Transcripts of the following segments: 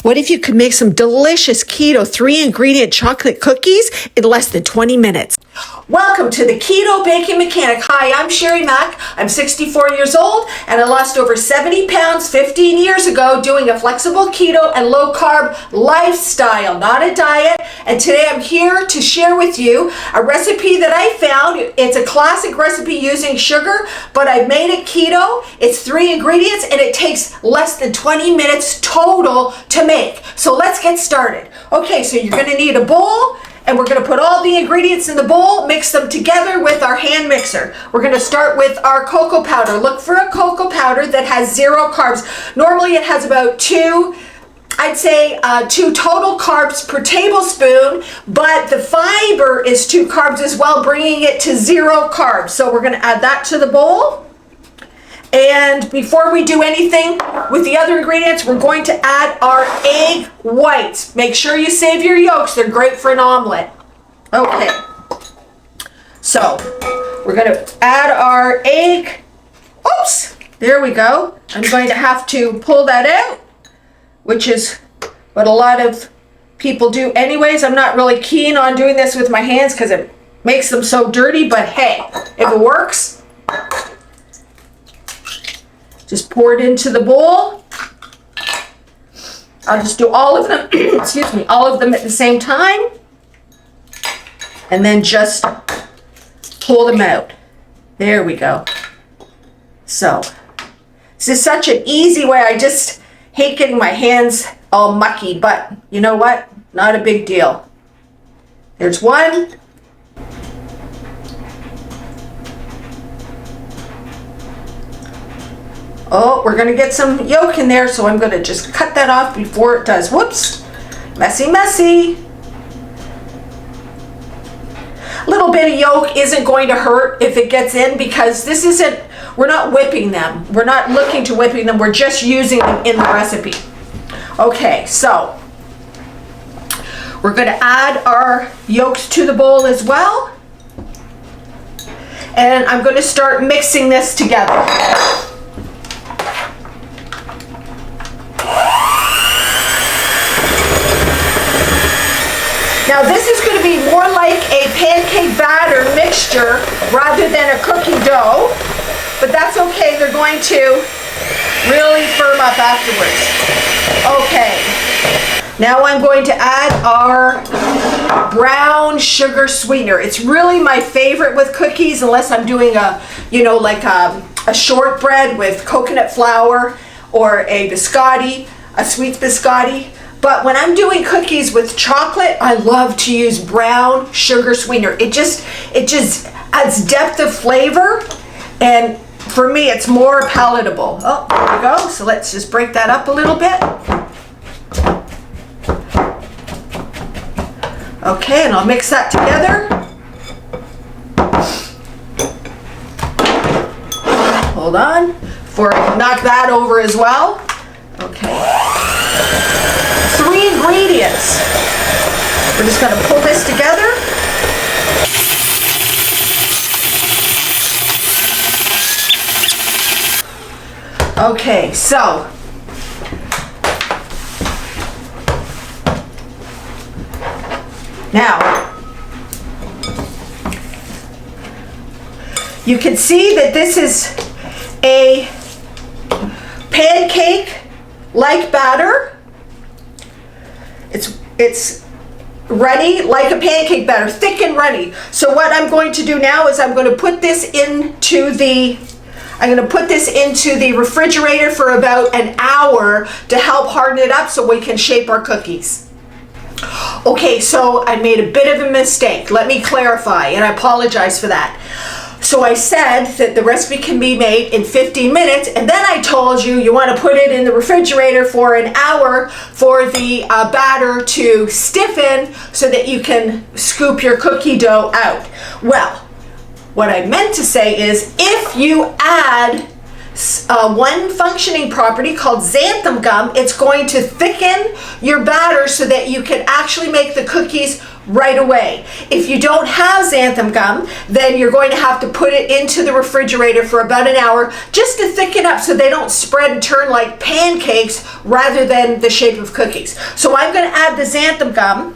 What if you could make some delicious keto 3-ingredient chocolate cookies in less than 20 minutes? Welcome to the Keto Baking Mechanic. Hi, I'm Sherry Mack. I'm 64 years old and I lost over 70 pounds 15 years ago doing a flexible keto and low carb lifestyle, not a diet. And today I'm here to share with you a recipe that I found. It's a classic recipe using sugar, but I made it keto. It's 3 ingredients and it takes less than 20 minutes total to make. So let's get started. Okay, so you're going to need a bowl. And we're going to put all the ingredients in the bowl, mix them together with our hand mixer. We're going to start with our cocoa powder. Look for a cocoa powder that has 0 carbs. Normally it has about 2 total carbs per tablespoon, but the fiber is 2 carbs as well, bringing it to 0 carbs. So we're going to add that to the bowl. And before we do anything with the other ingredients, we're going to add our egg whites. Make sure you save your yolks. They're great for an omelet. Okay. So we're going to add our egg. Oops. There we go. I'm going to have to pull that out, which is what a lot of people do anyways. I'm not really keen on doing this with my hands because it makes them so dirty, but hey, if it works, just pour it into the bowl. I'll just do all of them, excuse me, all of them at the same time. And then just pull them out. There we go. So, this is such an easy way. I just hate getting my hands all mucky, but you know what? Not a big deal. There's one. Oh, we're going to get some yolk in there, so I'm going to just cut that off before it does. Whoops. Messy, messy. A little bit of yolk isn't going to hurt if it gets in because this isn't, we're not whipping them. We're not looking to whipping them. We're just using them in the recipe. Okay, so we're going to add our yolks to the bowl as well. And I'm going to start mixing this together. Now this is going to be more like a pancake batter mixture rather than a cookie dough, but that's okay. They're going to really firm up afterwards. Okay, now I'm going to add our brown sugar sweetener. It's really my favorite with cookies unless I'm doing a, like a shortbread with coconut flour or a biscotti, a sweet biscotti. But when I'm doing cookies with chocolate, I love to use brown sugar sweetener. It just adds depth of flavor, and for me, it's more palatable. Oh, there we go. So let's just break that up a little bit. Okay, and I'll mix that together. Hold on, before I knock that over as well. Okay. 3 ingredients. We're just going to pull this together. Okay, so now you can see that this is a pancake-like batter. It's runny like a pancake batter, thick and runny. So what I'm going to do now is I'm going to put this into the refrigerator for about an hour to help harden it up so we can shape our cookies. Okay, so I made a bit of a mistake. Let me clarify, and I apologize for that. So I said that the recipe can be made in 15 minutes, and then I told you want to put it in the refrigerator for an hour for the batter to stiffen so that you can scoop your cookie dough out. Well, what I meant to say is if you add one functioning property called xanthan gum. It's going to thicken your batter so that you can actually make the cookies right away. If you don't have xanthan gum, then you're going to have to put it into the refrigerator for about an hour just to thicken up so they don't spread and turn like pancakes rather than the shape of cookies. So I'm going to add the xanthan gum.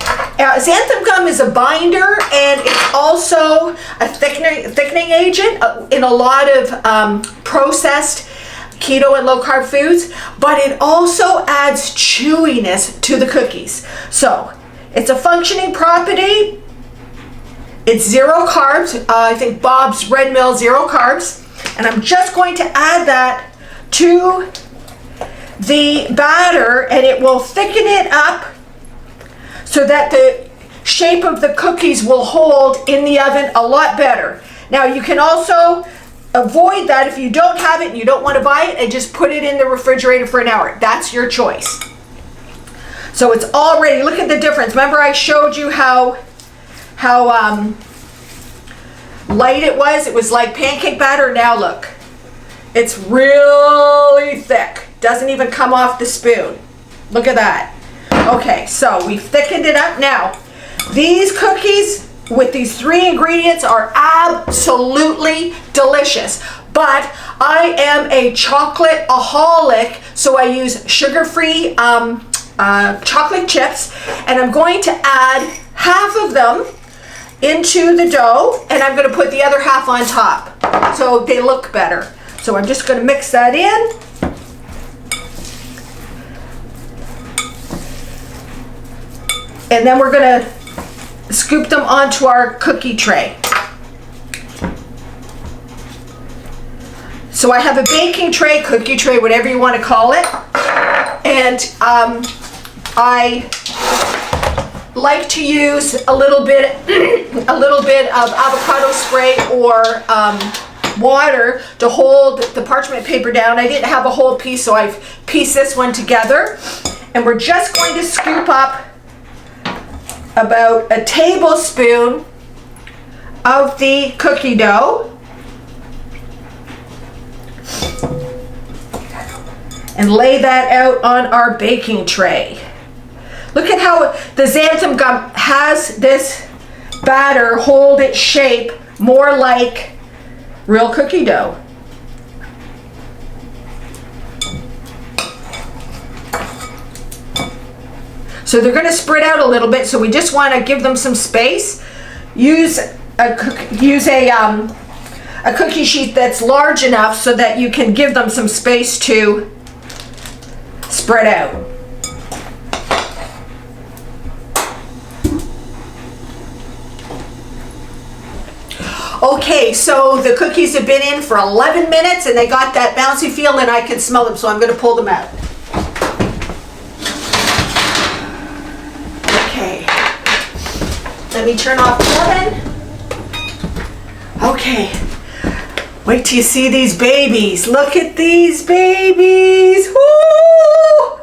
Xanthan gum is a binder, and it's also a thickening agent in a lot of processed keto and low-carb foods, but it also adds chewiness to the cookies. So it's a functioning property. It's 0 carbs. I think Bob's Red Mill 0 carbs. And I'm just going to add that to the batter, and it will thicken it up so that the shape of the cookies will hold in the oven a lot better. Now you can also avoid that if you don't have it and you don't want to buy it, and just put it in the refrigerator for an hour. That's your choice. So it's already, look at the difference. Remember I showed you how light it was? It was like pancake batter. Now look, it's really thick. Doesn't even come off the spoon. Look at that. Okay, so we've thickened it up. Now, these cookies with these 3 ingredients are absolutely delicious. But I am a chocolate-aholic, so I use sugar-free chocolate chips, and I'm going to add half of them into the dough, and I'm going to put the other half on top so they look better. So I'm just going to mix that in. And then we're going to scoop them onto our cookie tray. So I have a baking tray, cookie tray, whatever you want to call it. And I like to use a little bit of avocado spray or water to hold the parchment paper down. I didn't have a whole piece, so I've pieced this one together. And we're just going to scoop up about a tablespoon of the cookie dough and lay that out on our baking tray. Look at how the xanthan gum has this batter hold its shape more like real cookie dough. So they're going to spread out a little bit, so we just want to give them some space. Use a cookie sheet that's large enough so that you can give them some space to spread out. Okay, so the cookies have been in for 11 minutes and they got that bouncy feel, and I can smell them, so I'm going to pull them out. Okay, let me turn off the oven. Okay, wait till you see these babies. Look at these babies. Woo!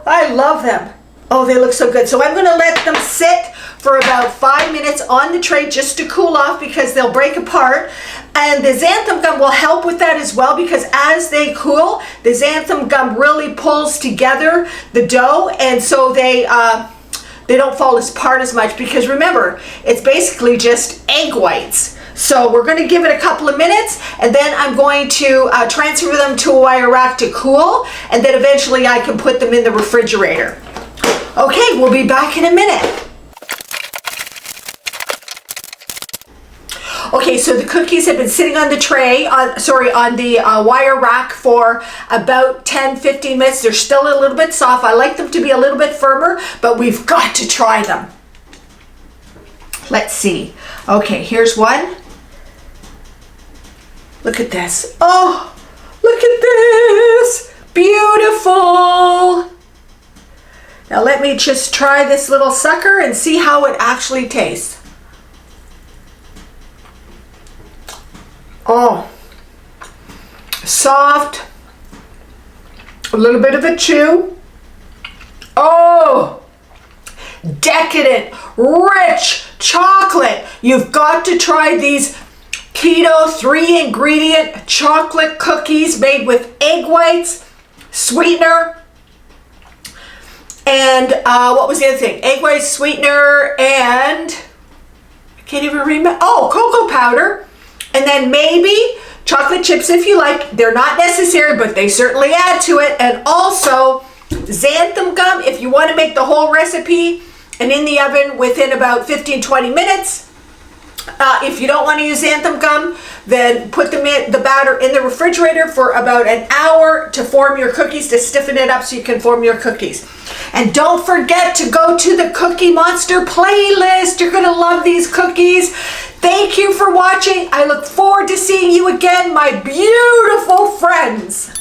I love them. Oh, they look so good. So I'm going to let them sit for about 5 minutes on the tray just to cool off, because they'll break apart. And the xanthan gum will help with that as well, because as they cool, the xanthan gum really pulls together the dough, and so they don't fall apart as much, because remember, it's basically just egg whites. So we're going to give it a couple of minutes, and then I'm going to transfer them to a wire rack to cool, and then eventually I can put them in the refrigerator. Okay, we'll be back in a minute. Okay, so the cookies have been sitting on the tray, on the wire rack for about 10-15 minutes. They're still a little bit soft. I like them to be a little bit firmer, but we've got to try them. Let's see. Okay, here's one. Look at this. Oh, look at this. Beautiful. Now let me just try this little sucker and see how it actually tastes. Oh, soft, a little bit of a chew. Oh, decadent, rich chocolate. You've got to try these keto 3-ingredient chocolate cookies made with egg whites, sweetener, and what was the other thing? Egg whites, sweetener, and I can't even remember. Oh, cocoa powder. And then maybe chocolate chips if you like. They're not necessary, but they certainly add to it. And also xanthan gum if you want to make the whole recipe and in the oven within about 15-20 minutes. If you don't want to use xanthan gum, then put the batter in the refrigerator for about an hour to form your cookies, to stiffen it up so you can form your cookies. And don't forget to go to the Cookie Monster playlist. You're going to love these cookies. Thank you for watching. I look forward to seeing you again, my beautiful friends.